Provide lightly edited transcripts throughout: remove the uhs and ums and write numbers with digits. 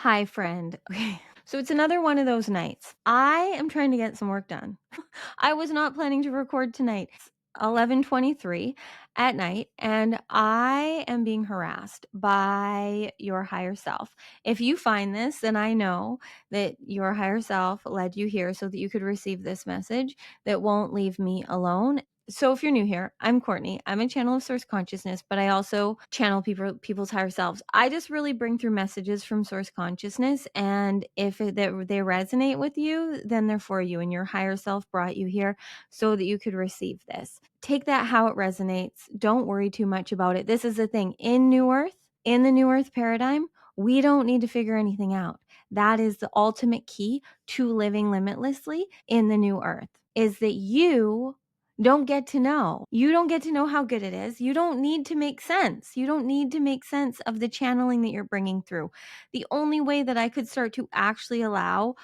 Hi, friend. Okay. So it's another one of those nights. I am trying to get some work done. I was not planning to record tonight. It's 11:23 at night and I am being harassed by your higher self. If you find this, then I know that your higher self led you here so that you could receive this message that won't leave me alone. So if you're new here, I'm Cortnie. I'm a channel of source consciousness, but I also channel people's higher selves. I just really bring through messages from source consciousness, and if they resonate with you, then they're for you, and your higher self brought you here so that you could receive this. Take that how it resonates. Don't worry too much about it. This is the thing. In the new earth paradigm, we don't need to figure anything out. That is the ultimate key to living limitlessly in the new earth, is that you don't get to know. You don't get to know how good it is. You don't need to make sense. You don't need to make sense of the channeling that you're bringing through. The only way that I could start to actually allow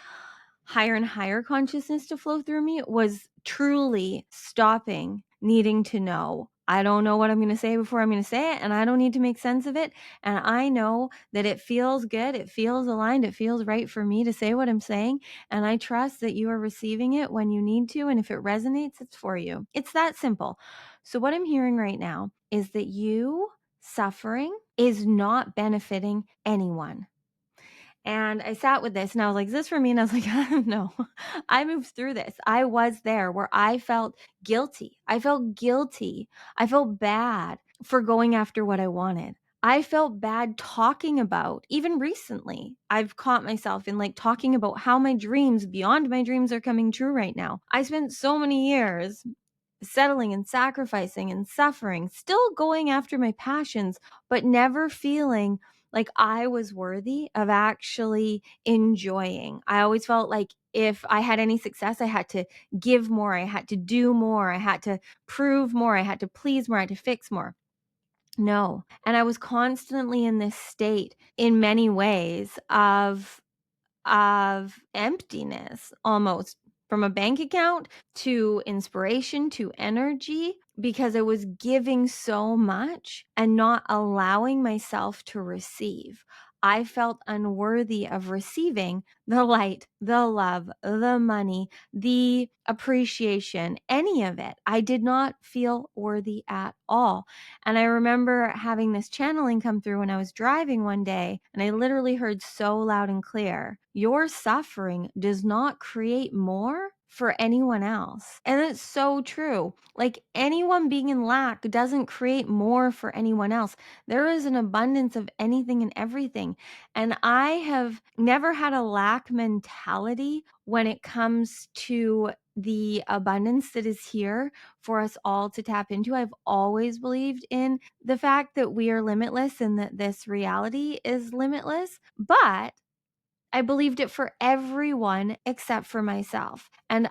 higher and higher consciousness to flow through me was truly stopping needing to know. I don't know what I'm going to say before I'm going to say it, and I don't need to make sense of it. And I know that it feels good. It feels aligned. It feels right for me to say what I'm saying. And I trust that you are receiving it when you need to. And if it resonates, it's for you. It's that simple. So what I'm hearing right now is that you suffering is not benefiting anyone. And I sat with this and I was like, is this for me? And I was like, no, I moved through this. I was there where I felt guilty. I felt guilty. I felt bad for going after what I wanted. I felt bad talking about, even recently, I've caught myself in like talking about how my dreams, beyond my dreams, are coming true right now. I spent so many years settling and sacrificing and suffering, still going after my passions, but never feeling like I was worthy of actually enjoying. I always felt like if I had any success, I had to give more, I had to do more, I had to prove more, I had to please more, I had to fix more. No. And I was constantly in this state in many ways of emptiness, almost, from a bank account to inspiration to energy, because I was giving so much and not allowing myself to receive. I felt unworthy of receiving the light, the love, the money, the appreciation, any of it. I did not feel worthy at all. And I remember having this channeling come through when I was driving one day, and I literally heard so loud and clear, your suffering does not create more for anyone else. And it's so true. Like, anyone being in lack doesn't create more for anyone else. There is an abundance of anything and everything. And I have never had a lack mentality when it comes to the abundance that is here for us all to tap into. I've always believed in the fact that we are limitless and that this reality is limitless, but I believed it for everyone except for myself. And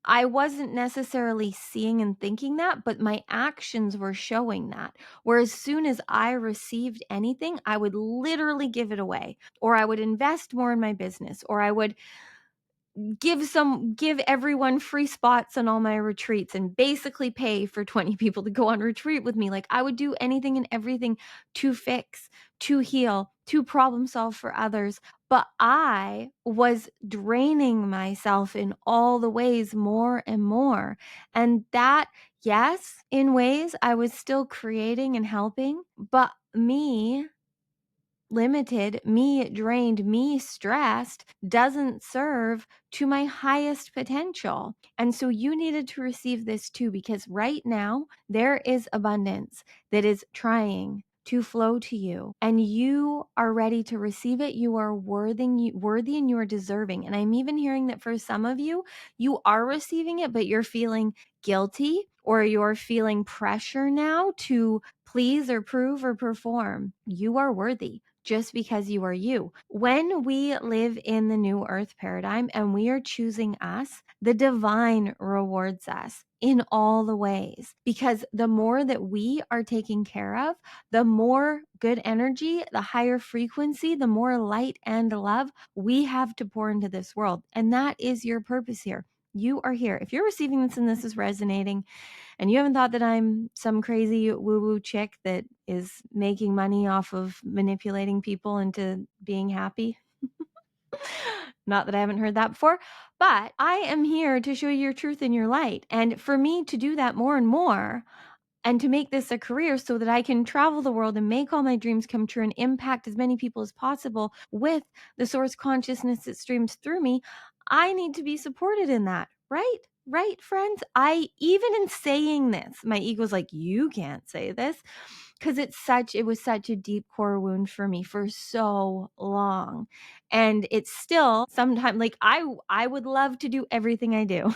I wasn't necessarily seeing and thinking that, but my actions were showing that. Where as soon as I received anything, I would literally give it away, or I would invest more in my business, or I would give everyone free spots on all my retreats and basically pay for 20 people to go on retreat with me. Like, I would do anything and everything to fix, to heal, to problem solve for others. But I was draining myself in all the ways more and more. And that, yes, in ways I was still creating and helping, but me limited, me drained, me stressed doesn't serve to my highest potential. And so you needed to receive this too, because right now there is abundance that is trying to flow to you, and you are ready to receive it. You are worthy and you are deserving. And I'm even hearing that for some of you, you are receiving it, but you're feeling guilty, or you're feeling pressure now to please or prove or perform. You are worthy just because you are you. When we live in the new earth paradigm and we are choosing us, the divine rewards us in all the ways, because the more that we are taken care of, the more good energy, the higher frequency, the more light and love we have to pour into this world. And that is your purpose here. You are here. If you're receiving this and this is resonating, and you haven't thought that I'm some crazy woo-woo chick that is making money off of manipulating people into being happy, Not that I haven't heard that before, but I am here to show you your truth and your light. And for me to do that more and more, and to make this a career so that I can travel the world and make all my dreams come true and impact as many people as possible with the source consciousness that streams through me, I need to be supported in that, right? Right, friends? Even in saying this, my ego's like, you can't say this, because it was such a deep core wound for me for so long. And it's still sometimes like I would love to do everything I do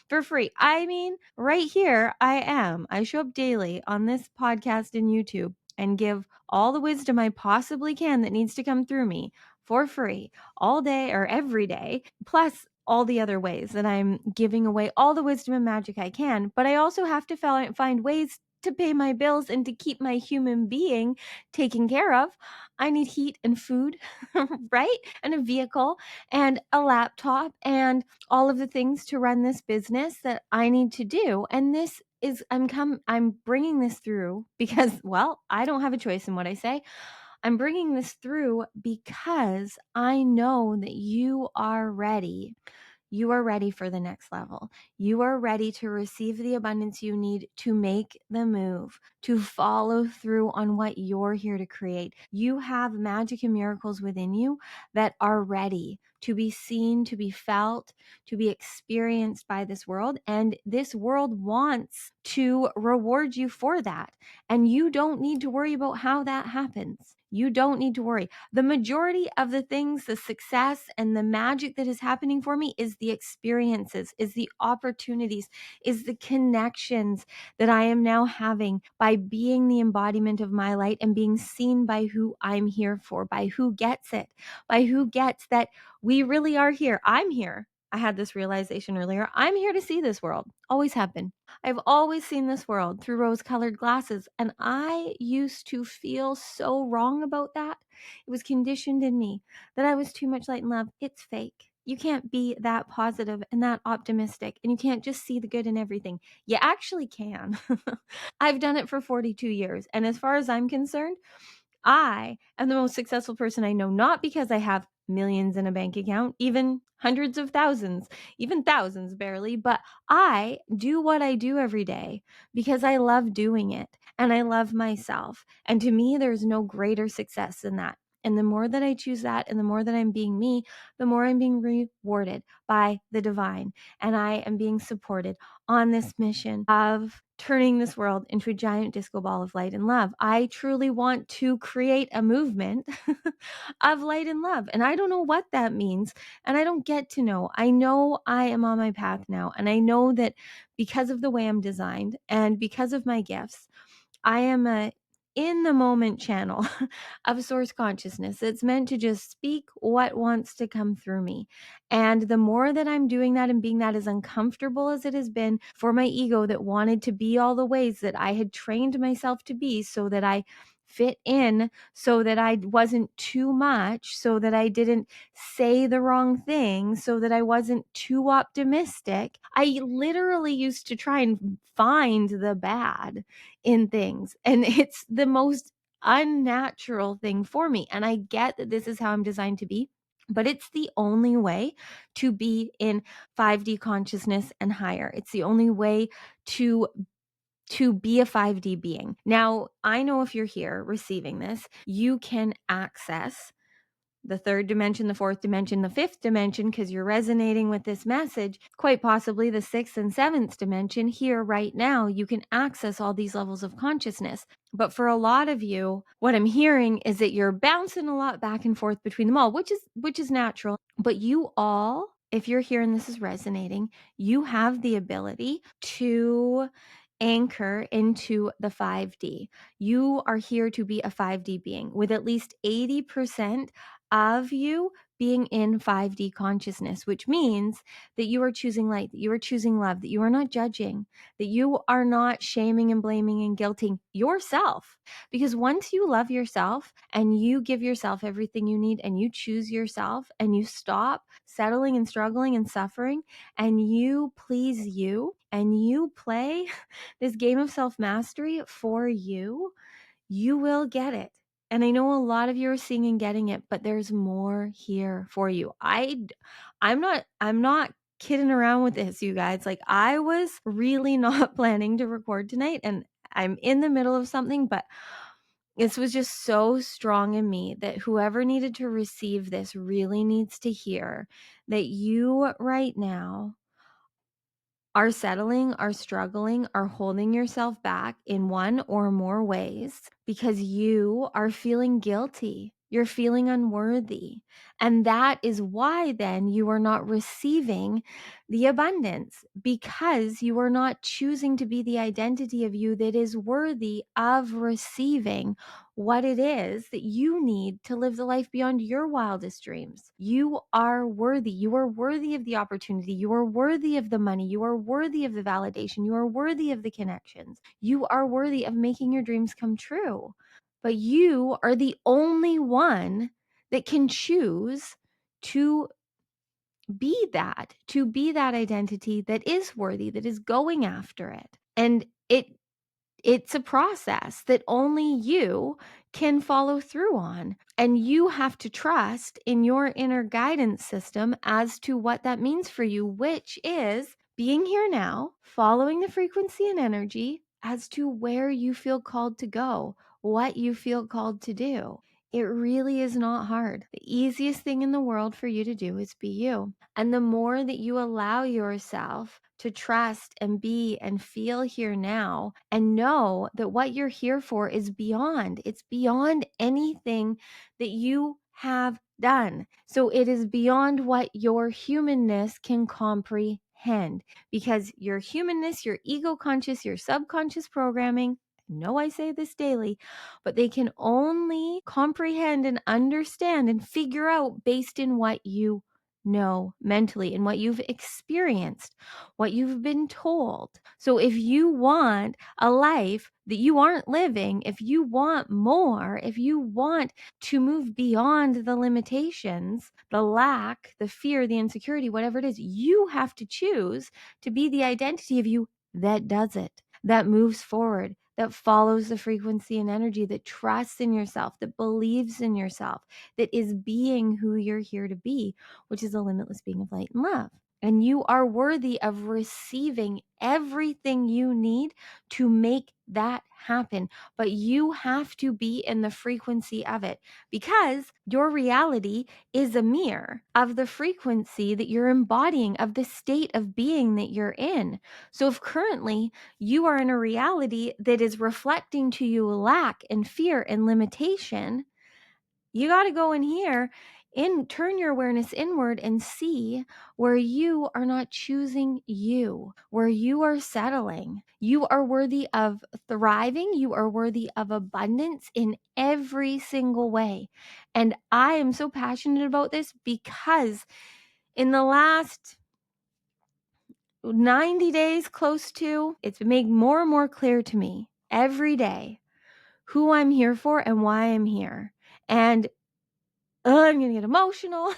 for free. I mean, right here I show up daily on this podcast and YouTube and give all the wisdom I possibly can that needs to come through me for free all day or every day, plus all the other ways that I'm giving away all the wisdom and magic I can. But I also have to find ways to pay my bills and to keep my human being taken care of. I need heat and food, right? And a vehicle and a laptop and all of the things to run this business that I need to do. And this is I'm bringing this through because, well, I don't have a choice in what I say. I'm bringing this through because I know that you are ready. You are ready for the next level. You are ready to receive the abundance you need to make the move, to follow through on what you're here to create. You have magic and miracles within you that are ready to be seen, to be felt, to be experienced by this world. And this world wants to reward you for that. And you don't need to worry about how that happens. You don't need to worry. The majority of the things, the success and the magic that is happening for me is the experiences, is the opportunities, is the connections that I am now having by being the embodiment of my light and being seen by who I'm here for, by who gets it, by who gets that we really are here. I'm here. I had this realization earlier. I'm here to see this world. Always have been. I've always seen this world through rose-colored glasses, and I used to feel so wrong about that. It was conditioned in me that I was too much light and love. It's fake. You can't be that positive and that optimistic, and you can't just see the good in everything. You actually can. I've done it for 42 years, and as far as I'm concerned, I am the most successful person I know, not because I have millions in a bank account, even hundreds of thousands, even thousands barely, but I do what I do every day because I love doing it and I love myself. And to me, there's no greater success than that. And the more that I choose that and the more that I'm being me, the more I'm being rewarded by the divine. And I am being supported on this mission of turning this world into a giant disco ball of light and love. I truly want to create a movement of light and love. And I don't know what that means. And I don't get to know. I know I am on my path now. And I know that because of the way I'm designed and because of my gifts, I am a in the moment channel of source consciousness. It's meant to just speak what wants to come through me. And the more that I'm doing that and being that, as uncomfortable as it has been for my ego that wanted to be all the ways that I had trained myself to be so that I fit in, so that I wasn't too much, so that I didn't say the wrong thing, so that I wasn't too optimistic. I literally used to try and find the bad in things. And it's the most unnatural thing for me. And I get that this is how I'm designed to be, but it's the only way to be in 5D consciousness and higher. It's the only way to be a 5D being. Now, I know if you're here receiving this, you can access the third dimension, the fourth dimension, the fifth dimension, because you're resonating with this message, quite possibly the sixth and seventh dimension here right now. You can access all these levels of consciousness. But for a lot of you, what I'm hearing is that you're bouncing a lot back and forth between them all, which is natural. But you all, if you're here and this is resonating, you have the ability to anchor into the 5D. You are here to be a 5D being with at least 80% of you being in 5D consciousness, which means that you are choosing light, that you are choosing love, that you are not judging, that you are not shaming and blaming and guilting yourself. Because once you love yourself and you give yourself everything you need and you choose yourself and you stop settling and struggling and suffering and you please you and you play this game of self-mastery for you, you will get it. And I know a lot of you are seeing and getting it, but there's more here for you. I'm not kidding around with this, you guys. Like, I was really not planning to record tonight, and I'm in the middle of something, but this was just so strong in me that whoever needed to receive this really needs to hear that you right now are settling, are struggling, are holding yourself back in one or more ways because you are feeling guilty. You're feeling unworthy. And that is why then you are not receiving the abundance, because you are not choosing to be the identity of you that is worthy of receiving what it is that you need to live the life beyond your wildest dreams. You are worthy. You are worthy of the opportunity. You are worthy of the money. You are worthy of the validation. You are worthy of the connections. You are worthy of making your dreams come true. But you are the only one that can choose to to be that identity that is worthy, that is going after it. And it's a process that only you can follow through on. And you have to trust in your inner guidance system as to what that means for you, which is being here now, following the frequency and energy as to where you feel called to go, what you feel called to do. It really is not hard. The easiest thing in the world for you to do is be you. And the more that you allow yourself to trust and be and feel here now and know that what you're here for is beyond, it's beyond anything that you have done. So it is beyond what your humanness can comprehend, because your humanness, your ego conscious, your subconscious programming, I know I say this daily, but they can only comprehend and understand and figure out based in what you know mentally and what you've experienced, what you've been told. So if you want a life that you aren't living, if you want more, if you want to move beyond the limitations, the lack, the fear, the insecurity, whatever it is, you have to choose to be the identity of you that does it, that moves forward, that follows the frequency and energy, that trusts in yourself, that believes in yourself, that is being who you're here to be, which is a limitless being of light and love. And you are worthy of receiving everything you need to make that happen. But you have to be in the frequency of it, because your reality is a mirror of the frequency that you're embodying, of the state of being that you're in. So if currently you are in a reality that is reflecting to you lack and fear and limitation, you got to go in here and turn your awareness inward and see where you are not choosing you, where you are settling. You are worthy of thriving. You are worthy of abundance in every single way. And I am so passionate about this because in the last 90 days, close to, it's been made more and more clear to me every day who I'm here for and why I'm here. And I'm going to get emotional.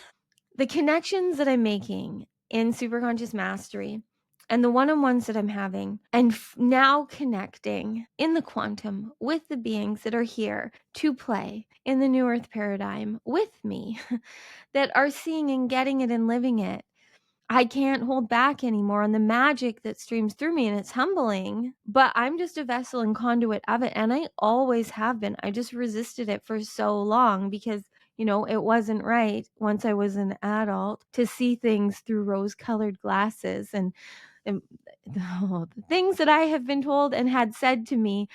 The connections that I'm making in Superconscious Mastery and the one-on-ones that I'm having, and now connecting in the quantum with the beings that are here to play in the New Earth paradigm with me, that are seeing and getting it and living it. I can't hold back anymore on the magic that streams through me, and it's humbling, but I'm just a vessel and conduit of it. And I always have been. I just resisted it for so long because, it wasn't right once I was an adult to see things through rose-colored glasses and the things that I have been told and had said to me.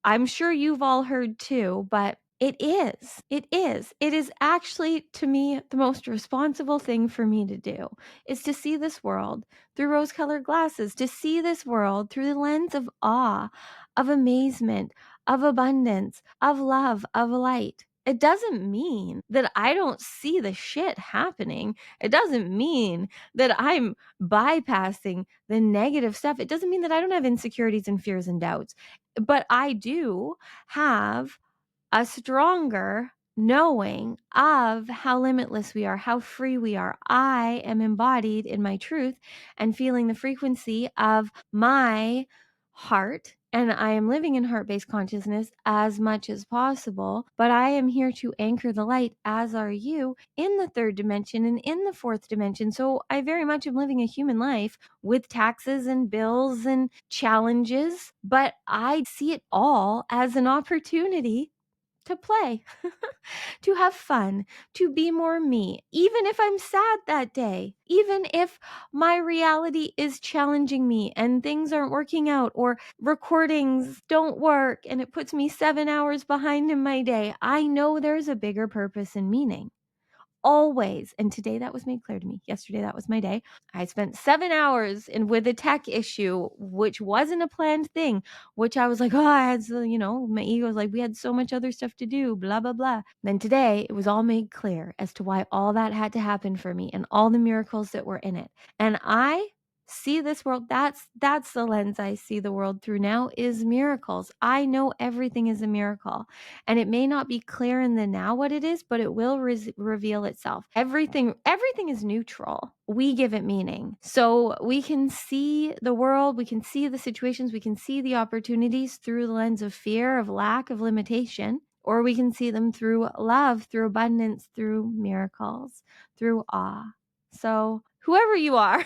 I'm sure you've all heard too, but it is actually, to me, the most responsible thing for me to do is to see this world through rose-colored glasses, to see this world through the lens of awe, of amazement, of abundance, of love, of light. It doesn't mean that I don't see the shit happening. It doesn't mean that I'm bypassing the negative stuff. It doesn't mean that I don't have insecurities and fears and doubts, but I do have a stronger knowing of how limitless we are, how free we are. I am embodied in my truth and feeling the frequency of my heart, and I am living in heart-based consciousness as much as possible, but I am here to anchor the light, as are you, in the third dimension and in the fourth dimension. So I very much am living a human life with taxes and bills and challenges, but I see it all as an opportunity to play, to have fun, to be more me, even if I'm sad that day, even if my reality is challenging me and things aren't working out or recordings don't work and it puts me 7 hours behind in my day. I know there's a bigger purpose and meaning. Always. And today that was made clear to me. Yesterday, that was my day. I spent 7 hours with a tech issue, which wasn't a planned thing, which I was like, oh, I had, my ego was like, we had so much other stuff to do, blah, blah, blah. Then today, it was all made clear as to why all that had to happen for me and all the miracles that were in it. And I see this world, that's the lens I see the world through now, is miracles. I know everything is a miracle, and it may not be clear in the now what it is, but it will reveal itself. Everything is neutral. We give it meaning. So we can see the world, we can see the situations, we can see the opportunities through the lens of fear, of lack, of limitation, or we can see them through love, through abundance, through miracles, through awe. So whoever you are,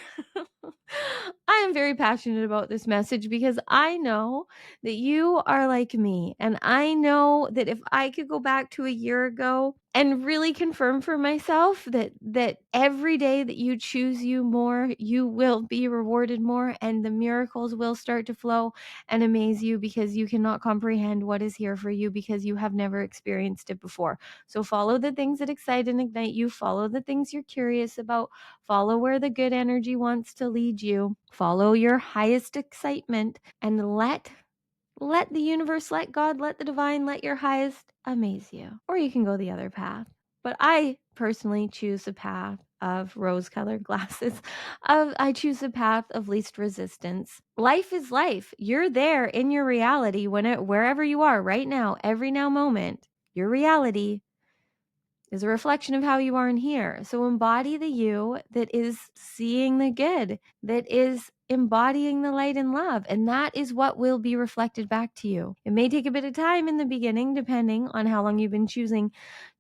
I am very passionate about this message because I know that you are like me. And I know that if I could go back to a year ago and really confirm for myself that every day that you choose you more, you will be rewarded more, and the miracles will start to flow and amaze you because you cannot comprehend what is here for you because you have never experienced it before. So follow the things that excite and ignite you. Follow the things you're curious about. Follow where the good energy wants to lead you. Follow your highest excitement and let the universe, let God, let the divine, let your highest amaze you. Or you can go the other path. But I personally choose the path of rose-colored glasses. I choose the path of least resistance. Life is life. You're there in your reality wherever you are right now, every now moment. Your reality is a reflection of how you are in here. So embody the you that is seeing the good, that is embodying the light and love. And that is what will be reflected back to you. It may take a bit of time in the beginning, depending on how long you've been choosing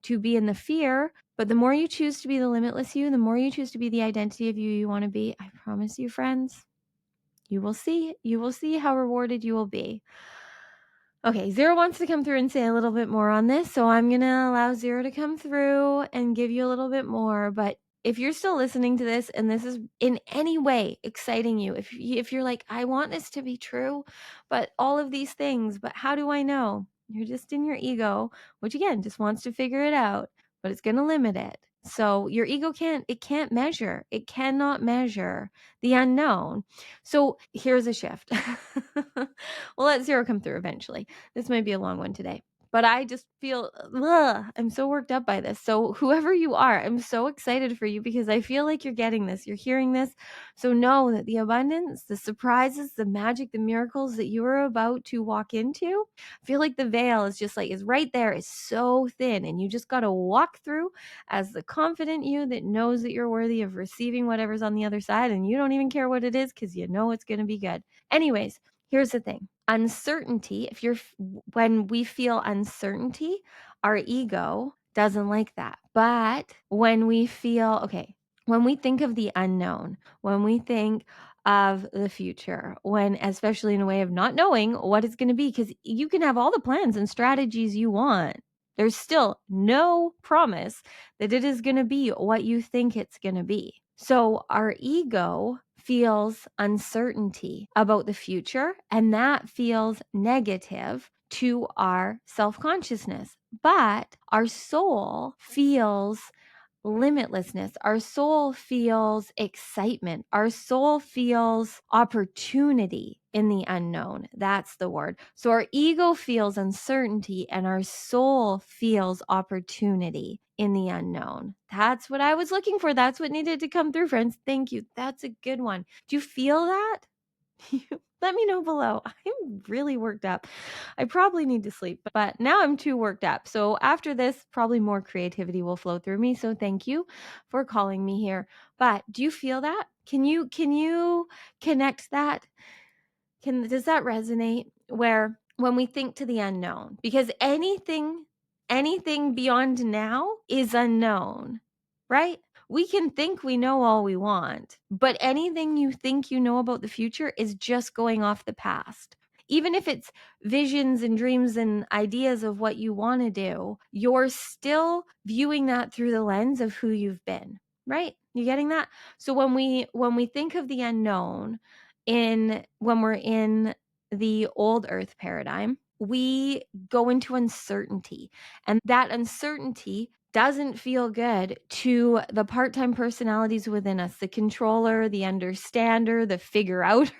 to be in the fear. But the more you choose to be the limitless you, the more you choose to be the identity of you want to be, I promise you, friends, you will see how rewarded you will be. Okay, Zero wants to come through and say a little bit more on this, so I'm going to allow Zero to come through and give you a little bit more. But if you're still listening to this and this is in any way exciting you, if you're like, I want this to be true, but all of these things, but how do I know? You're just in your ego, which again, just wants to figure it out, but it's going to limit it. So your ego can't measure. It cannot measure the unknown. So here's a shift. We'll let Zero come through eventually. This might be a long one today, but I just feel, I'm so worked up by this. So whoever you are, I'm so excited for you because I feel like you're getting this, you're hearing this. So know that the abundance, the surprises, the magic, the miracles that you are about to walk into, I feel like the veil is just like, is right there, is so thin, and you just got to walk through as the confident you that knows that you're worthy of receiving whatever's on the other side, and you don't even care what it is because you know it's going to be good. Anyways, here's the thing. Uncertainty, when we feel uncertainty, our ego doesn't like that. But when we think of the unknown, when we think of the future, especially in a way of not knowing what it's going to be, because you can have all the plans and strategies you want. There's still no promise that it is going to be what you think it's going to be. So our ego feels uncertainty about the future, and that feels negative to our self-consciousness. But our soul feels limitlessness. Our soul feels excitement. Our soul feels opportunity in the unknown. That's the word. So our ego feels uncertainty and our soul feels opportunity in the unknown. That's what I was looking for. That's what needed to come through, friends. Thank you. That's a good one. Do you feel that? Let me know below. I'm really worked up. I probably need to sleep, but now I'm too worked up. So after this, probably more creativity will flow through me. So thank you for calling me here. But do you feel that? Can you connect that Does that resonate? Where when we think to the unknown, because anything beyond now is unknown, right? We can think we know all we want, but anything you think you know about the future is just going off the past. Even if it's visions and dreams and ideas of what you want to do, you're still viewing that through the lens of who you've been, right? You getting that? So when we think of the unknown when we're in the old earth paradigm, we go into uncertainty, and that uncertainty doesn't feel good to the part-time personalities within us, the controller, the understander, the figure outer,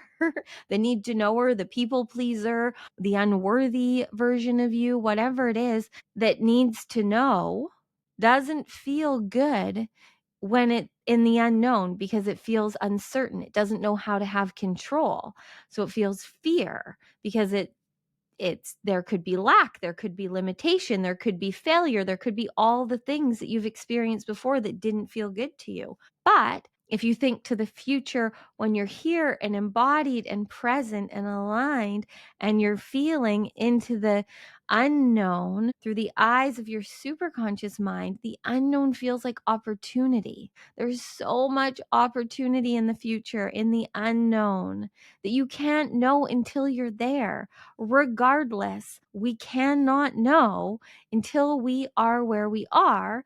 the need to knower, the people pleaser, the unworthy version of you, whatever it is that needs to know, doesn't feel good when it in the unknown, because it feels uncertain. It doesn't know how to have control. So it feels fear, because it's there could be lack, there could be limitation, there could be failure, there could be all the things that you've experienced before that didn't feel good to you. But if you think to the future, when you're here and embodied and present and aligned, and you're feeling into the unknown through the eyes of your superconscious mind, the unknown feels like opportunity. There's so much opportunity in the future, in the unknown, that you can't know until you're there. Regardless, we cannot know until we are where we are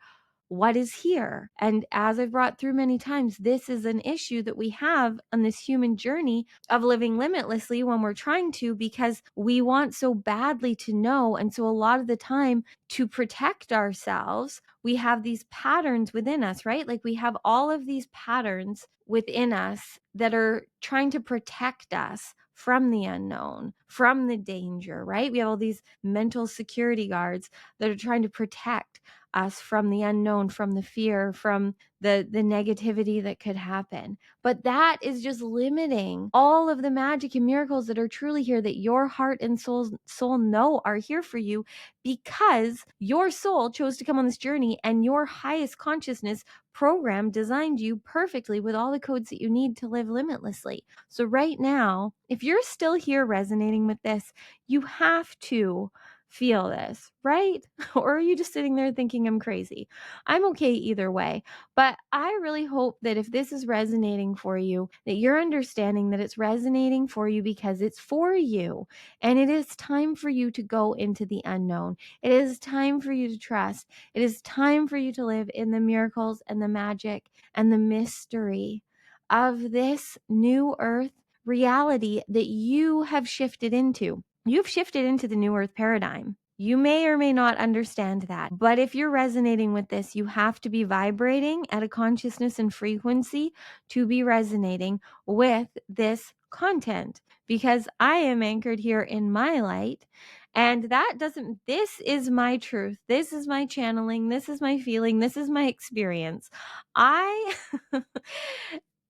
what is here. And as I've brought through many times, this is an issue that we have on this human journey of living limitlessly when we're trying to, because we want so badly to know. And so a lot of the time, to protect ourselves, we have these patterns within us, right? Like we have all of these patterns within us that are trying to protect us from the unknown, from the danger, right? We have all these mental security guards that are trying to protect us from the unknown, from the fear, from the negativity that could happen. But that is just limiting all of the magic and miracles that are truly here, that your heart and soul know are here for you, because your soul chose to come on this journey, and your highest consciousness program designed you perfectly with all the codes that you need to live limitlessly. So right now, if you're still here resonating with this, you have to feel this, right? Or are you just sitting there thinking I'm crazy? I'm okay either way. But I really hope that if this is resonating for you, that you're understanding that it's resonating for you because it's for you. And it is time for you to go into the unknown. It is time for you to trust. It is time for you to live in the miracles and the magic and the mystery of this new earth reality that you have shifted into. You've shifted into the new earth paradigm. You may or may not understand that, but if you're resonating with this, you have to be vibrating at a consciousness and frequency to be resonating with this content, because I am anchored here in my light. And this is my truth. This is my channeling. This is my feeling. This is my experience. I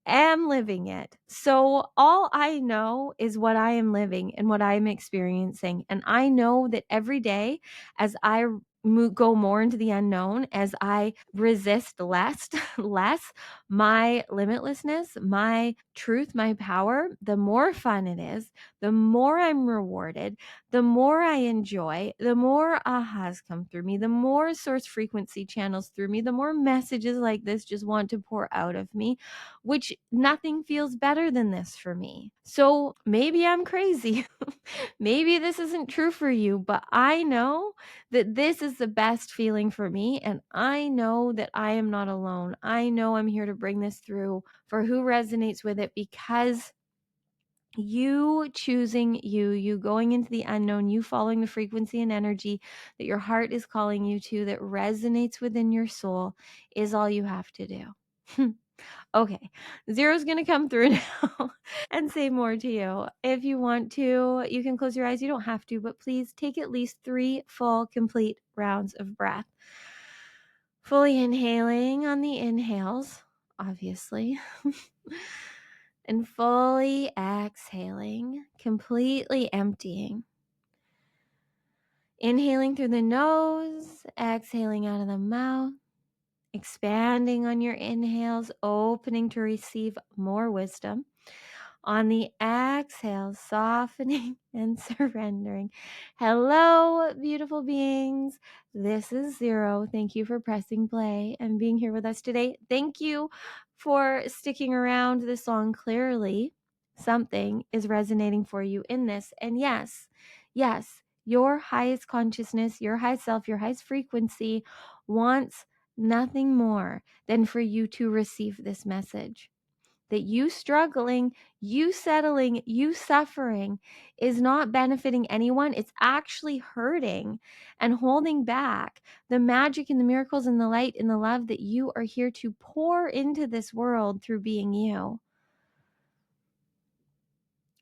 am living it. So all I know is what I am living and what I'm experiencing. And I know that every day, as I go more into the unknown, as I resist less my limitlessness, my truth, my power, the more fun it is, the more I'm rewarded, the more I enjoy, the more ahas come through me, the more source frequency channels through me, the more messages like this just want to pour out of me, which nothing feels better than this for me. So maybe I'm crazy. Maybe this isn't true for you, but I know that this is the best feeling for me. And I know that I am not alone. I know I'm here to bring this through for who resonates with it, because you choosing you going into the unknown, you following the frequency and energy that your heart is calling you to, that resonates within your soul, is all you have to do. Okay, Zero's going to come through now and say more to you. If you want to, you can close your eyes. You don't have to, but please take at least 3 full, complete rounds of breath. Fully inhaling on the inhales, obviously, and fully exhaling, completely emptying. Inhaling through the nose, exhaling out of the mouth. Expanding on your inhales, opening to receive more wisdom. On the exhale, softening and surrendering. Hello, beautiful beings. This is Zero. Thank you for pressing play and being here with us today. Thank you for sticking around this long. Clearly, something is resonating for you in this. And yes, your highest consciousness, your high self, your highest frequency wants nothing more than for you to receive this message. That you struggling, you settling, you suffering is not benefiting anyone. It's actually hurting and holding back the magic and the miracles and the light and the love that you are here to pour into this world through being you.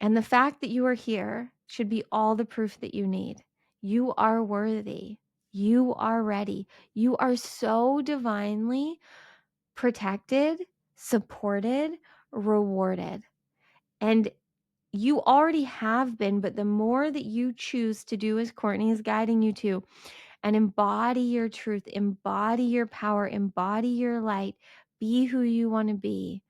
And the fact that you are here should be all the proof that you need. You are worthy. You are ready. You are so divinely protected, supported, rewarded. And you already have been, but the more that you choose to do as Cortnie is guiding you to, and embody your truth, embody your power, embody your light, be who you want to be,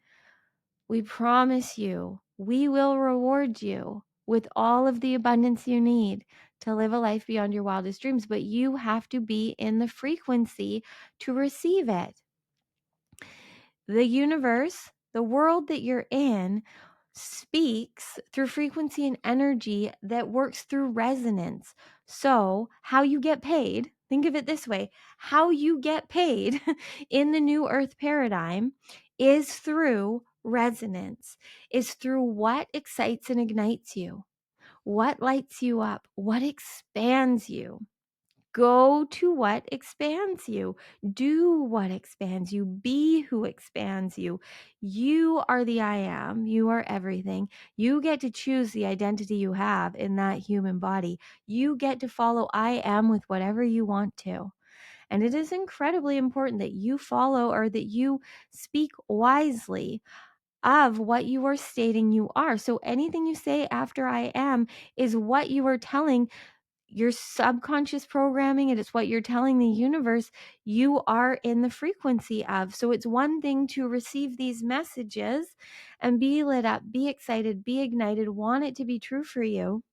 we promise you, we will reward you with all of the abundance you need to live a life beyond your wildest dreams. But you have to be in the frequency to receive it. The universe, the world that you're in, speaks through frequency and energy that works through resonance. So, how you get paid, think of it this way, how you get paid in the new earth paradigm is through resonance, is through what excites and ignites you, what lights you up, what expands you. Go to what expands you. Do what expands you. Be who expands you. You are the I am. You are everything. You get to choose the identity you have in that human body. You get to follow I am with whatever you want to. And it is incredibly important that you follow or that you speak wisely of what you are stating you are. So anything you say after I am is what you are telling your subconscious programming, and it's what you're telling the universe you are in the frequency of. So it's one thing to receive these messages and be lit up, be excited, be ignited, want it to be true for you.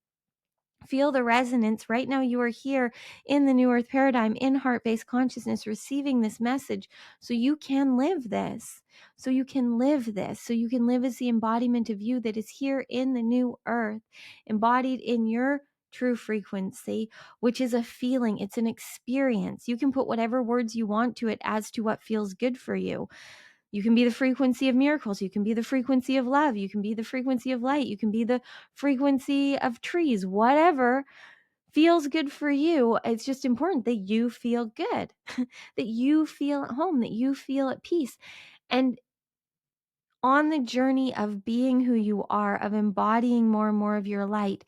Feel the resonance. Right now, you are here in the New Earth paradigm, in heart-based consciousness, receiving this message so you can live this. So you can live this. So you can live as the embodiment of you that is here in the New Earth, embodied in your true frequency, which is a feeling. It's an experience. You can put whatever words you want to it as to what feels good for you. You can be the frequency of miracles. You can be the frequency of love. You can be the frequency of light. You can be the frequency of trees, whatever feels good for you. It's just important that you feel good, that you feel at home, that you feel at peace. And on the journey of being who you are, of embodying more and more of your light,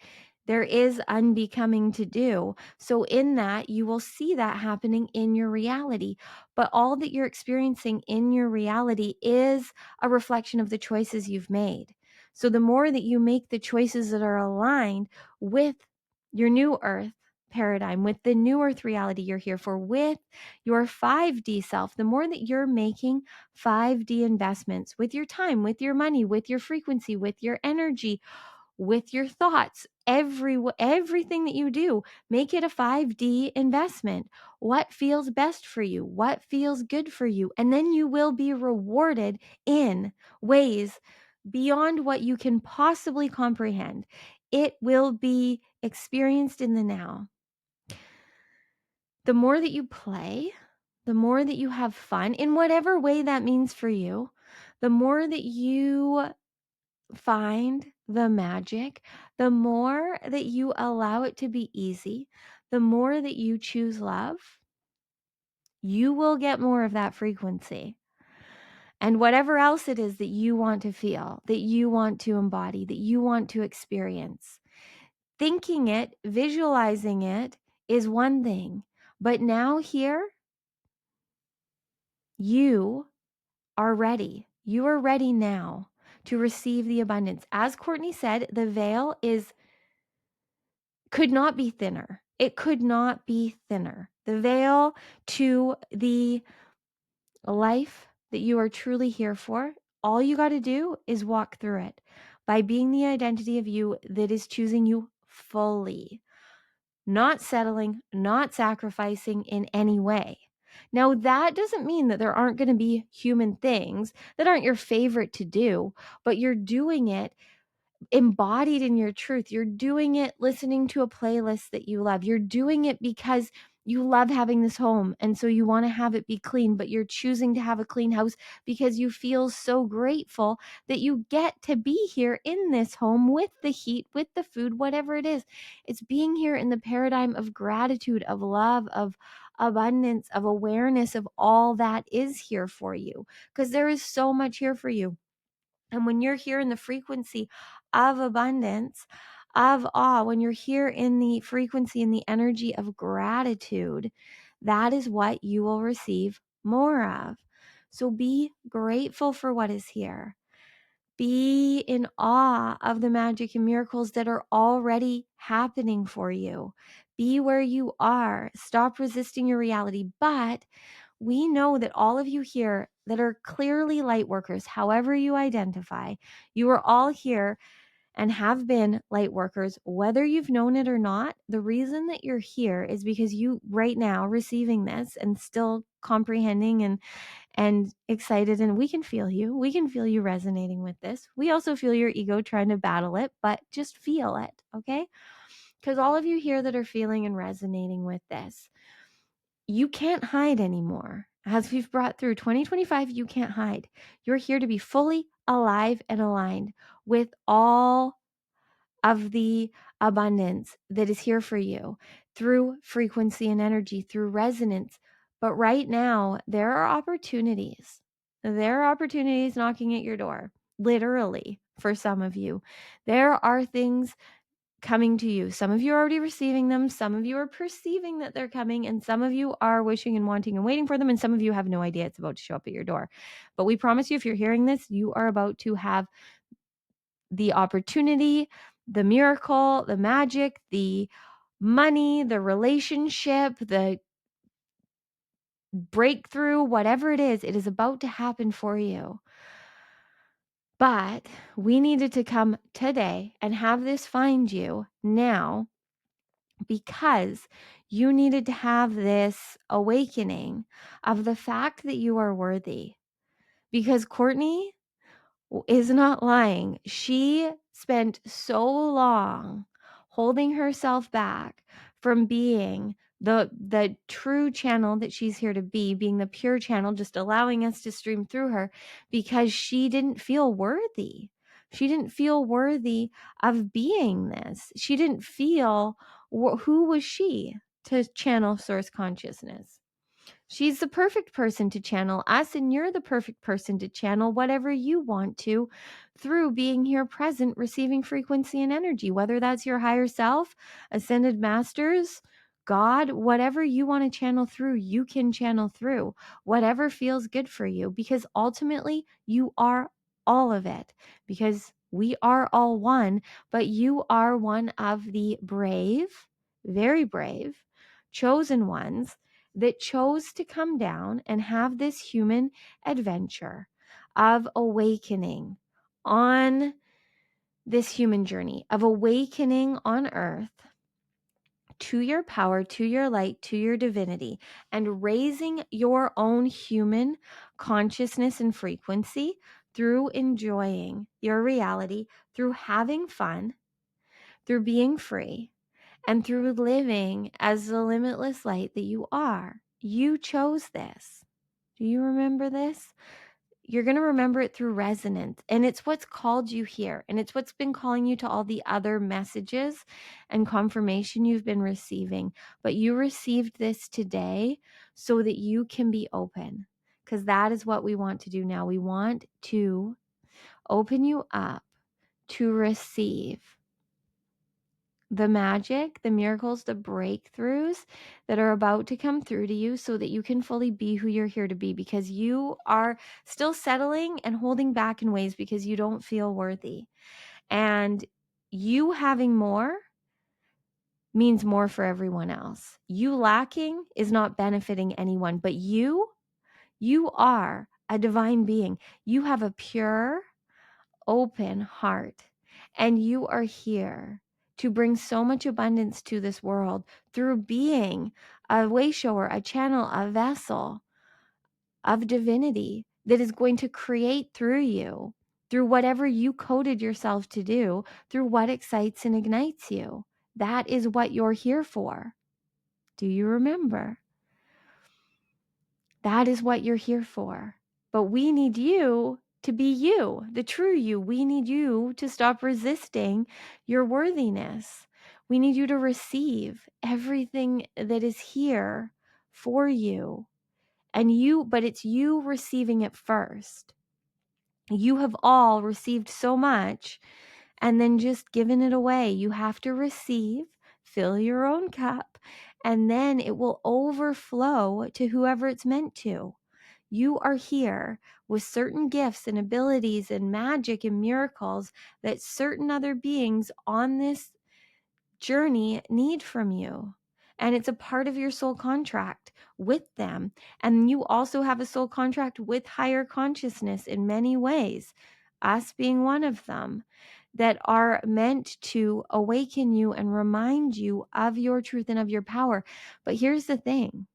there is unbecoming to do. So in that, you will see that happening in your reality. But all that you're experiencing in your reality is a reflection of the choices you've made. So the more that you make the choices that are aligned with your new earth paradigm, with the new earth reality you're here for, with your 5D self, the more that you're making 5D investments with your time, with your money, with your frequency, with your energy, with your thoughts, everything that you do, make it a 5D investment. What feels best for you? What feels good for you? And then you will be rewarded in ways beyond what you can possibly comprehend. It will be experienced in the now. The more that you play, the more that you have fun in whatever way that means for you, the more that you find the magic, the more that you allow it to be easy, the more that you choose love, you will get more of that frequency. And whatever else it is that you want to feel, that you want to embody, that you want to experience, thinking it, visualizing it is one thing. But now here, you are ready. You are ready now to receive the abundance. As Cortnie said, the veil could not be thinner. It could not be thinner. The veil to the life that you are truly here for, all you got to do is walk through it. by being the identity of you that is choosing you fully, not settling, not sacrificing in any way. Now, that doesn't mean that there aren't going to be human things that aren't your favorite to do, but you're doing it embodied in your truth. You're doing it listening to a playlist that you love. You're doing it because you love having this home. And so you want to have it be clean, but you're choosing to have a clean house because you feel so grateful that you get to be here in this home with the heat, with the food, whatever it is. It's being here in the paradigm of gratitude, of love, of abundance, of awareness of all that is here for you, because there is so much here for you. And when you're here in the frequency of abundance, of awe, when you're here in the frequency and the energy of gratitude, that is what you will receive more of. So be grateful for what is here. Be in awe of the magic and miracles that are already happening for you. Be where you are. Stop resisting your reality. But we know that all of you here that are clearly light workers, however you identify, you are all here and have been light workers, whether you've known it or not. The reason that you're here is because you right now receiving this and still comprehending and excited, and we can feel you. We can feel you resonating with this. We also feel your ego trying to battle it, but just feel it, okay? Because all of you here that are feeling and resonating with this, you can't hide anymore. As we've brought through 2025, you can't hide. You're here to be fully alive and aligned with all of the abundance that is here for you through frequency and energy, through resonance. But right now, there are opportunities. There are opportunities knocking at your door, literally, for some of you. There are things coming to you. Some of you are already receiving them. Some of you are perceiving that they're coming, and some of you are wishing and wanting and waiting for them. And some of you have no idea it's about to show up at your door. But we promise you, if you're hearing this, you are about to have the opportunity, the miracle, the magic, the money, the relationship, the breakthrough, whatever it is about to happen for you. But we needed to come today and have this find you now because you needed to have this awakening of the fact that you are worthy. Because Cortnie is not lying. She spent so long holding herself back from being the true channel that she's here to be, being the pure channel, just allowing us to stream through her, because she didn't feel worthy. She didn't feel worthy of being this. She didn't feel, who was she to channel source consciousness? She's the perfect person to channel us, and you're the perfect person to channel whatever you want to through being here present, receiving frequency and energy, whether that's your higher self, ascended masters, God, whatever you want to channel through, you can channel through whatever feels good for you, because ultimately you are all of it, because we are all one, but you are one of the brave, very brave, chosen ones that chose to come down and have this human adventure of awakening on this human journey, of awakening on earth to your power, to your light, to your divinity, and raising your own human consciousness and frequency through enjoying your reality, through having fun, through being free, and through living as the limitless light that you are. You chose this. Do you remember this? You're going to remember it through resonance. And it's what's called you here. And it's what's been calling you to all the other messages and confirmation you've been receiving. But you received this today so that you can be open. Because that is what we want to do now. We want to open you up to receive the magic, the miracles, the breakthroughs that are about to come through to you so that you can fully be who you're here to be, because you are still settling and holding back in ways because you don't feel worthy. And you having more means more for everyone else. You lacking is not benefiting anyone, but you are a divine being. You have a pure, open heart And you are here to bring so much abundance to this world through being a way shower, a channel, a vessel of divinity that is going to create through you, through whatever you coded yourself to do, through what excites and ignites you. That is what you're here for. Do you remember? That is what you're here for. But we need you to be you, the true you. We need you to stop resisting your worthiness. We need you to receive everything that is here for you. But it's you receiving it first. You have all received so much and then just given it away. You have to receive, fill your own cup, and then it will overflow to whoever it's meant to. You are here with certain gifts and abilities and magic and miracles that certain other beings on this journey need from you. And it's a part of your soul contract with them. And you also have a soul contract with higher consciousness in many ways, us being one of them, that are meant to awaken you and remind you of your truth and of your power. But here's the thing.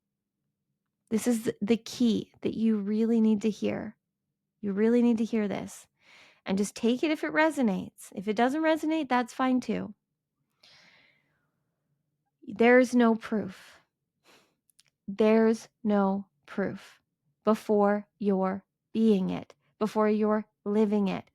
This is the key that you really need to hear. You really need to hear this. And just take it if it resonates. If it doesn't resonate, that's fine too. There's no proof. There's no proof before you're being it, before you're living it.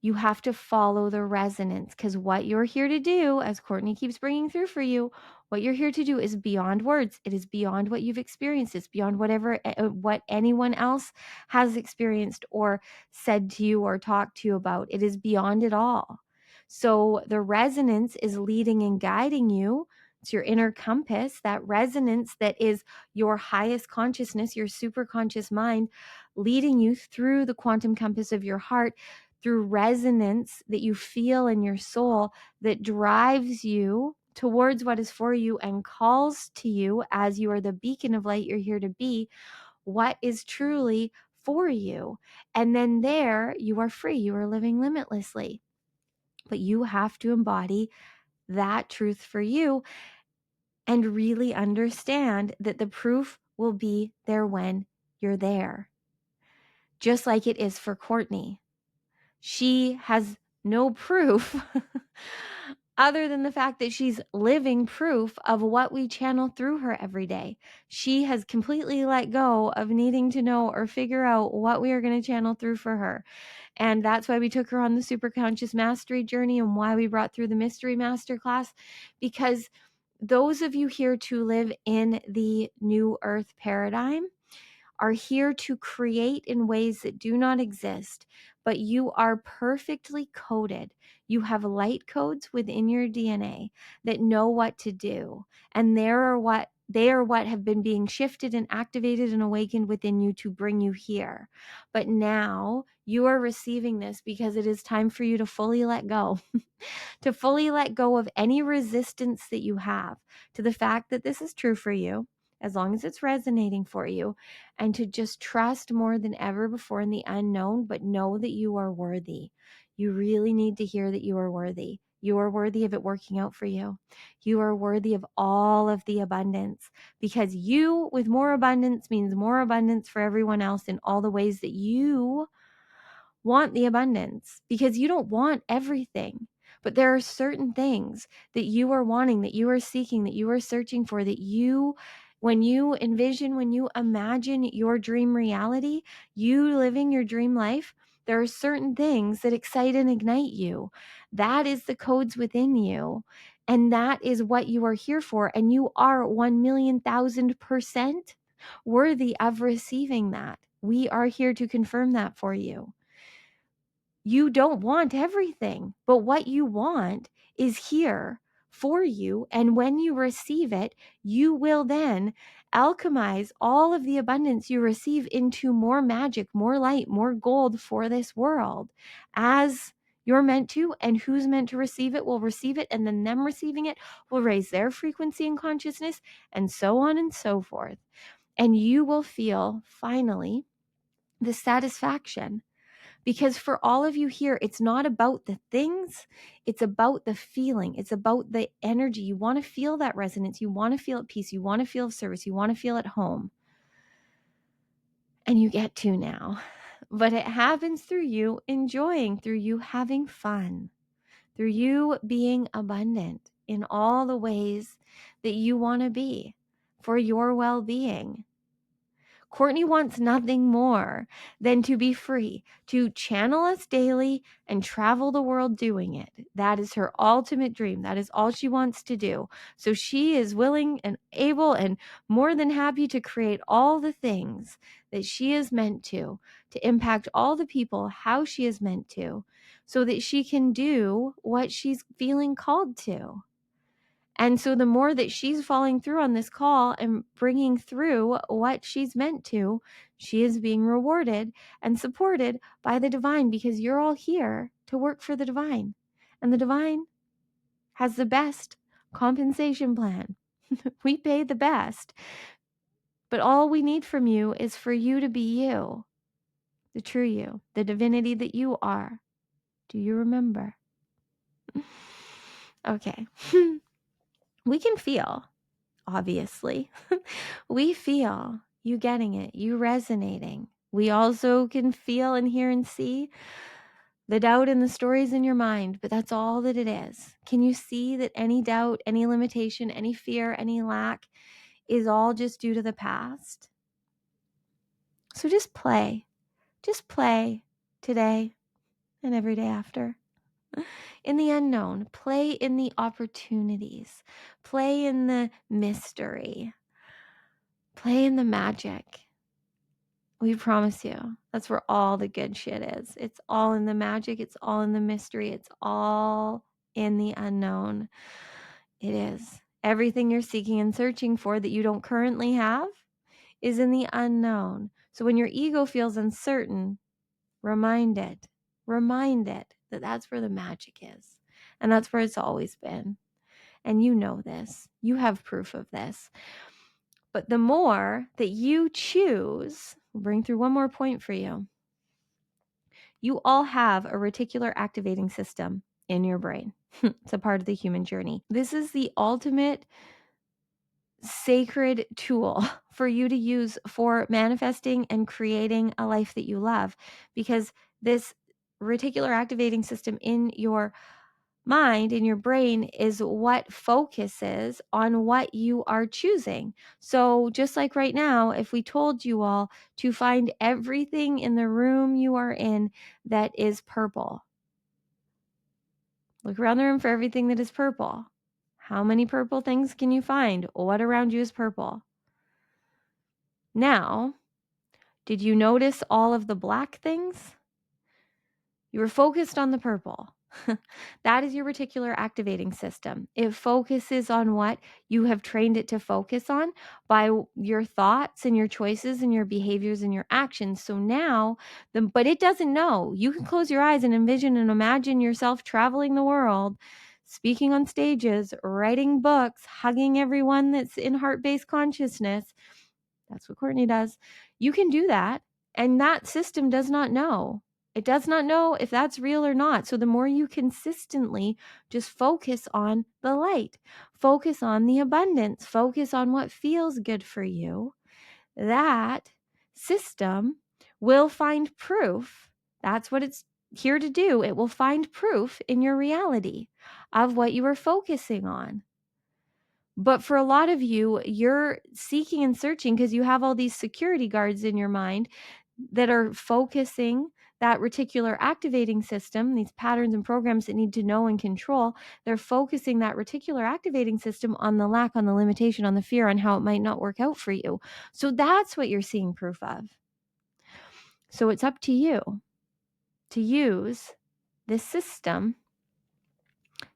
You have to follow the resonance, because what you're here to do, as Cortnie keeps bringing through for you, what you're here to do is beyond words. It is beyond what you've experienced. It's beyond what anyone else has experienced or said to you or talked to you about. It is beyond it all. So the resonance is leading and guiding you. It's your inner compass, that resonance that is your highest consciousness, your superconscious mind, leading you through the quantum compass of your heart, through resonance that you feel in your soul that drives you towards what is for you and calls to you, as you are the beacon of light you're here to be, what is truly for you. And then there you are free. You are living limitlessly. But you have to embody that truth for you and really understand that the proof will be there when you're there. Just like it is for Cortnie. She has no proof other than the fact that she's living proof of what we channel through her every day. She has completely let go of needing to know or figure out what we are going to channel through for her. And that's why we took her on the Superconscious Mastery journey and why we brought through the Mystery Masterclass, because those of you here to live in the new earth paradigm are here to create in ways that do not exist, but you are perfectly coded. You have light codes within your DNA that know what to do, and they are what have been being shifted and activated and awakened within you to bring you here. But now you are receiving this because it is time for you to fully let go. To fully let go of any resistance that you have to the fact that this is true for you, as long as it's resonating for you, and to just trust more than ever before in the unknown, but know that you are worthy. You really need to hear that you are worthy. You are worthy of it working out for you. You are worthy of all of the abundance, because you with more abundance means more abundance for everyone else in all the ways that you want the abundance, because you don't want everything. But there are certain things that you are wanting, that you are seeking, that you are searching for, that you, when you envision, when you imagine your dream reality, you living your dream life, there are certain things that excite and ignite you. That is the codes within you. And that is what you are here for. And you are 1,000,000% worthy of receiving that. We are here to confirm that for you. You don't want everything, but what you want is here for you. And when you receive it, you will then alchemize all of the abundance you receive into more magic, more light, more gold for this world, as you're meant to. And who's meant to receive it will receive it. And then them receiving it will raise their frequency and consciousness, and so on and so forth. And you will feel finally the satisfaction, Because for all of you here, it's not about the things, it's about the feeling. It's about the energy. You want to feel that resonance. You want to feel at peace. You want to feel of service. You want to feel at home. And you get to now. But it happens through you enjoying, through you having fun, through you being abundant in all the ways that you want to be for your well-being. Cortnie wants nothing more than to be free, to channel us daily and travel the world doing it. That is her ultimate dream. That is all she wants to do. So she is willing and able and more than happy to create all the things that she is meant to impact all the people how she is meant to, so that she can do what she's feeling called to. And so the more that she's following through on this call and bringing through what she's meant to, she is being rewarded and supported by the divine, because you're all here to work for the divine. And the divine has the best compensation plan. We pay the best. But all we need from you is for you to be you, the true you, the divinity that you are. Do you remember? Okay. We can feel, obviously. We feel you getting it, you resonating. We also can feel and hear and see the doubt and the stories in your mind, but that's all that it is. Can you see that any doubt, any limitation, any fear, any lack is all just due to the past? So just play today and every day after. In the unknown, play in the opportunities, play in the mystery, play in the magic. We promise you, that's where all the good shit is. It's all in the magic. It's all in the mystery. It's all in the unknown. It is. Everything you're seeking and searching for that you don't currently have is in the unknown. So when your ego feels uncertain, remind it that that's where the magic is. And that's where it's always been. And you know this. You have proof of this. But the more that you choose, we'll bring through one more point for you. You all have a reticular activating system in your brain. It's a part of the human journey. This is the ultimate sacred tool for you to use for manifesting and creating a life that you love, because this reticular activating system in your mind, in your brain, is what focuses on what you are choosing. So just like right now, if we told you all to find everything in the room you are in that is purple, look around the room for everything that is purple. How many purple things can you find? What around you is purple? Now, did you notice all of the black things? You were focused on the purple. That is your reticular activating system. It focuses on what you have trained it to focus on by your thoughts and your choices and your behaviors and your actions. So now, but it doesn't know. You can close your eyes and envision and imagine yourself traveling the world, speaking on stages, writing books, hugging everyone that's in heart-based consciousness. That's what Cortnie does. You can do that. And that system does not know. It does not know if that's real or not. So the more you consistently just focus on the light, focus on the abundance, focus on what feels good for you, that system will find proof. That's what it's here to do. It will find proof in your reality of what you are focusing on. But for a lot of you, you're seeking and searching because you have all these security guards in your mind that are focusing that reticular activating system, these patterns and programs that need to know and control. They're focusing that reticular activating system on the lack, on the limitation, on the fear, on how it might not work out for you. So that's what you're seeing proof of. So it's up to you to use this system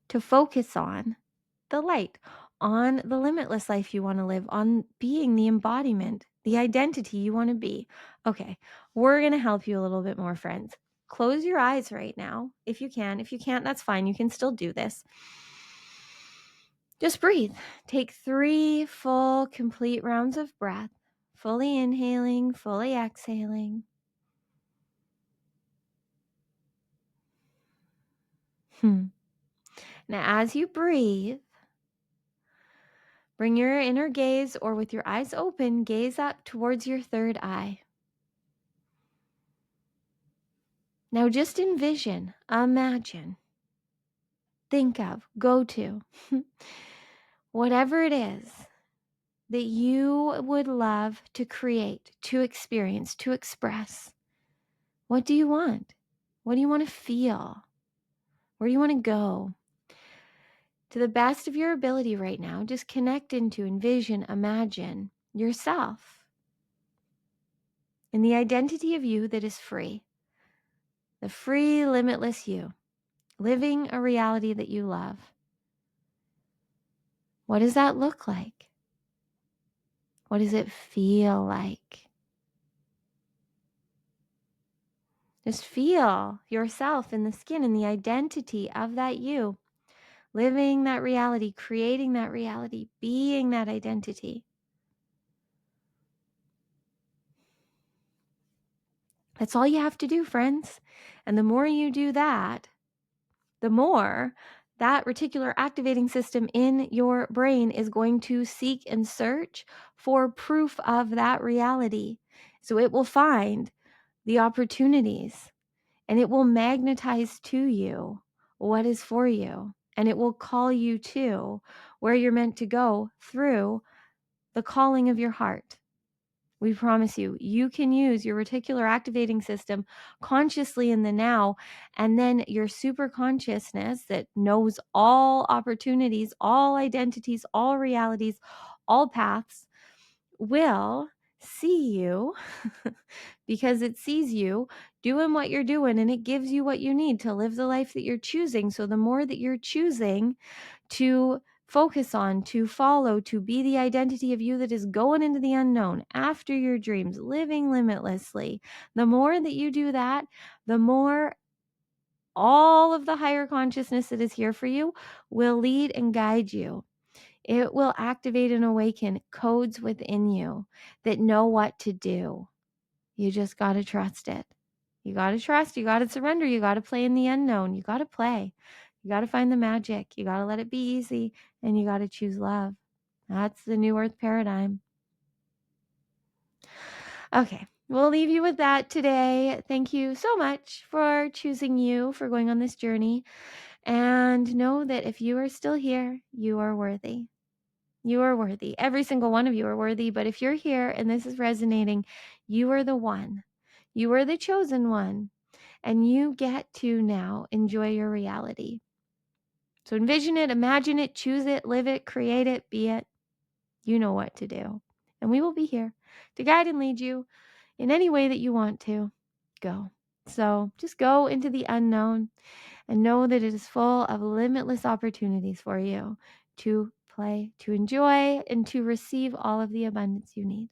to focus on the light, on the limitless life you want to live, on being the embodiment, the identity you want to be. Okay, we're going to help you a little bit more, friends. Close your eyes right now if you can. If you can't, that's fine. You can still do this. Just breathe. Take 3 full, complete rounds of breath, fully inhaling, fully exhaling. Now, as you breathe, bring your inner gaze, or with your eyes open, gaze up towards your third eye. Now just envision, imagine, think of, go to whatever it is that you would love to create, to experience, to express. What do you want? What do you want to feel? Where do you want to go? To the best of your ability right now, just connect into, envision, imagine yourself in the identity of you that is free, the free, limitless you, living a reality that you love. What does that look like? What does it feel like? Just feel yourself in the skin and the identity of that you, living that reality, creating that reality, being that identity. That's all you have to do, friends. And the more you do that, the more that reticular activating system in your brain is going to seek and search for proof of that reality. So it will find the opportunities and it will magnetize to you what is for you. And it will call you to where you're meant to go through the calling of your heart. We promise you, you can use your reticular activating system consciously in the now, and then your super consciousness that knows all opportunities, all identities, all realities, all paths will see you because it sees you doing what you're doing, and it gives you what you need to live the life that you're choosing. So the more that you're choosing to focus on, to follow, to be the identity of you that is going into the unknown after your dreams, living limitlessly, the more that you do that, the more all of the higher consciousness that is here for you will lead and guide you. It will activate and awaken codes within you that know what to do. You just got to trust it. You got to trust, you got to surrender, you got to play in the unknown, you got to play. You got to find the magic. You got to let it be easy, and you got to choose love. That's the new earth paradigm. Okay, we'll leave you with that today. Thank you so much for choosing you, for going on this journey. And know that if you are still here, you are worthy. You are worthy. Every single one of you are worthy. But if you're here and this is resonating, you are the one. You are the chosen one. And you get to now enjoy your reality. So envision it, imagine it, choose it, live it, create it, be it. You know what to do. And we will be here to guide and lead you in any way that you want to go. So just go into the unknown and know that it is full of limitless opportunities for you to play, to enjoy, and to receive all of the abundance you need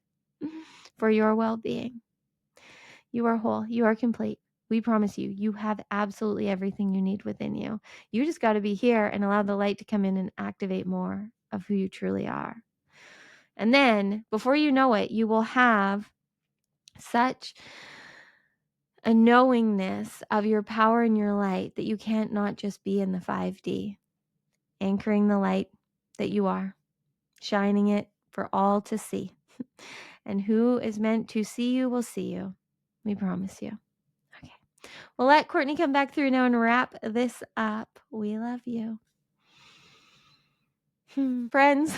for your well-being. You are whole. You are complete. We promise you, you have absolutely everything you need within you. You just got to be here and allow the light to come in and activate more of who you truly are. And then, before you know it, you will have such a knowingness of your power and your light that you can't not just be in the 5D, anchoring the light that you are, shining it for all to see. And who is meant to see you will see you. We promise you. Okay. We'll let Cortnie come back through now and wrap this up. We love you. Friends,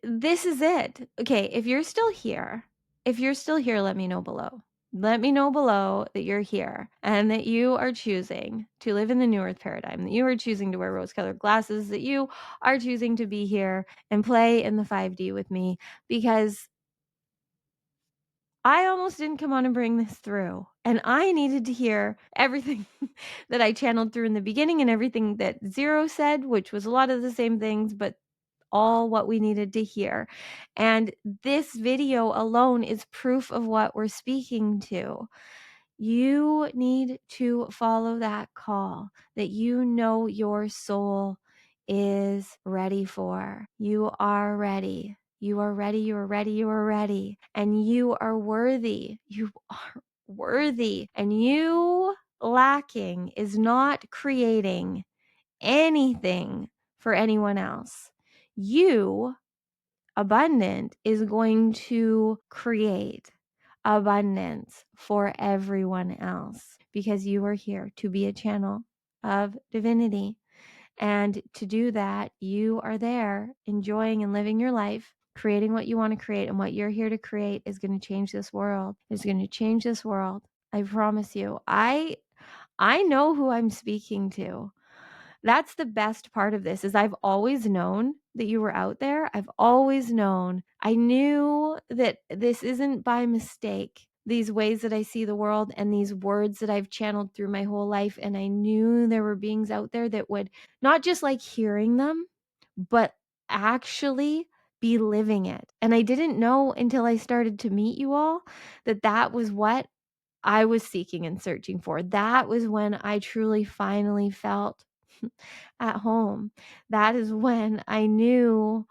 this is it. Okay, if you're still here, let me know below. Let me know below that you're here and that you are choosing to live in the new earth paradigm, that you are choosing to wear rose-colored glasses, that you are choosing to be here and play in the 5D with me, because I almost didn't come on and bring this through. And I needed to hear everything that I channeled through in the beginning and everything that Zero said, which was a lot of the same things, but all what we needed to hear. And this video alone is proof of what we're speaking to. You need to follow that call that you know your soul is ready for. You are ready. You are ready. You are ready. You are ready. And you are worthy. You are worthy. And you lacking is not creating anything for anyone else. You, abundant, is going to create abundance for everyone else because you are here to be a channel of divinity. And to do that, you are there enjoying and living your life, creating what you want to create. And what you're here to create is going to change this world. It's going to change this world. I promise you. I know who I'm speaking to. That's the best part of this is I've always known that you were out there. I've always known. I knew that this isn't by mistake. These ways that I see the world and these words that I've channeled through my whole life. And I knew there were beings out there that would not just like hearing them, but actually be living it. And I didn't know until I started to meet you all that that was what I was seeking and searching for. That was when I truly finally felt at home. That is when I knew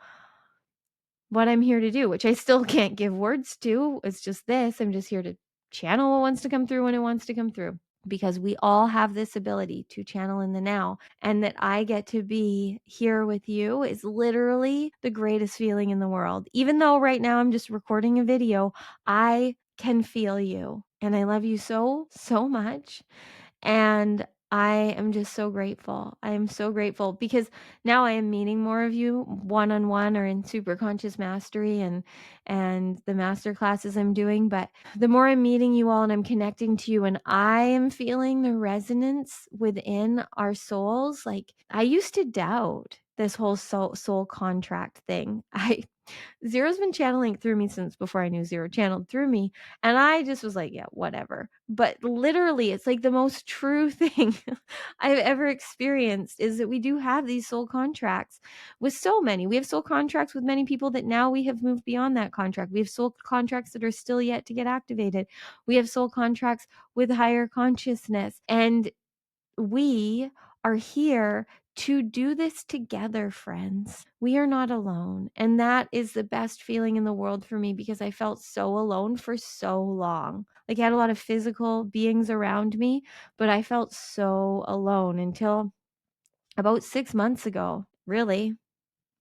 what I'm here to do, which I still can't give words to. It's just this. I'm just here to channel what wants to come through when it wants to come through. Because we all have this ability to channel in the now. And that I get to be here with you is literally the greatest feeling in the world. Even though right now I'm just recording a video, I can feel you. And I love you so, so much. And I am just so grateful. I am so grateful because now I am meeting more of you one-on-one or in Superconscious Mastery and the master classes I'm doing. But the more I'm meeting you all and I'm connecting to you and I am feeling the resonance within our souls, like I used to doubt this whole soul contract thing. Zero's been channeling through me since before I knew Zero channeled through me. And I just was like, yeah, whatever. But literally, it's like the most true thing I've ever experienced is that we do have these soul contracts with so many. We have soul contracts with many people that now we have moved beyond that contract. We have soul contracts that are still yet to get activated. We have soul contracts with higher consciousness. And we are here to do this together, friends. We are not alone. And that is the best feeling in the world for me because I felt so alone for so long. Like I had a lot of physical beings around me, but I felt so alone until about 6 months ago, really.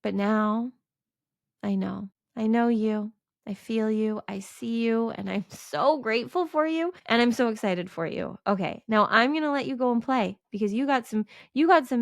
But now I know. I know you. I feel you. I see you. And I'm so grateful for you. And I'm so excited for you. Okay. Now I'm going to let you go and play because you got some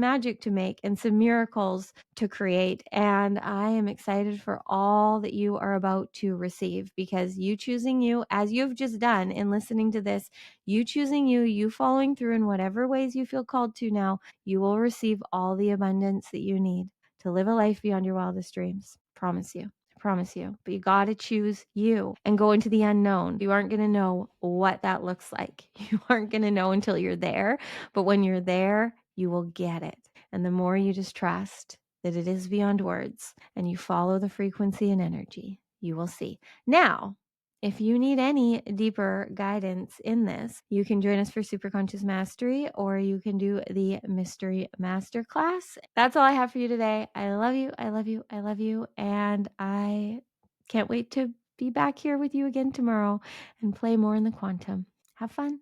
magic to make and some miracles to create. And I am excited for all that you are about to receive because you choosing you, as you've just done in listening to this, you choosing you following through in whatever ways you feel called to now, you will receive all the abundance that you need to live a life beyond your wildest dreams. Promise you. I promise you. But you got to choose you and go into the unknown. You aren't going to know what that looks like. You aren't going to know until you're there. But when you're there, you will get it. And the more you just trust that it is beyond words and you follow the frequency and energy, you will see. Now, if you need any deeper guidance in this, you can join us for Superconscious Mastery or you can do the Mystery Masterclass. That's all I have for you today. I love you. I love you. I love you. And I can't wait to be back here with you again tomorrow and play more in the quantum. Have fun.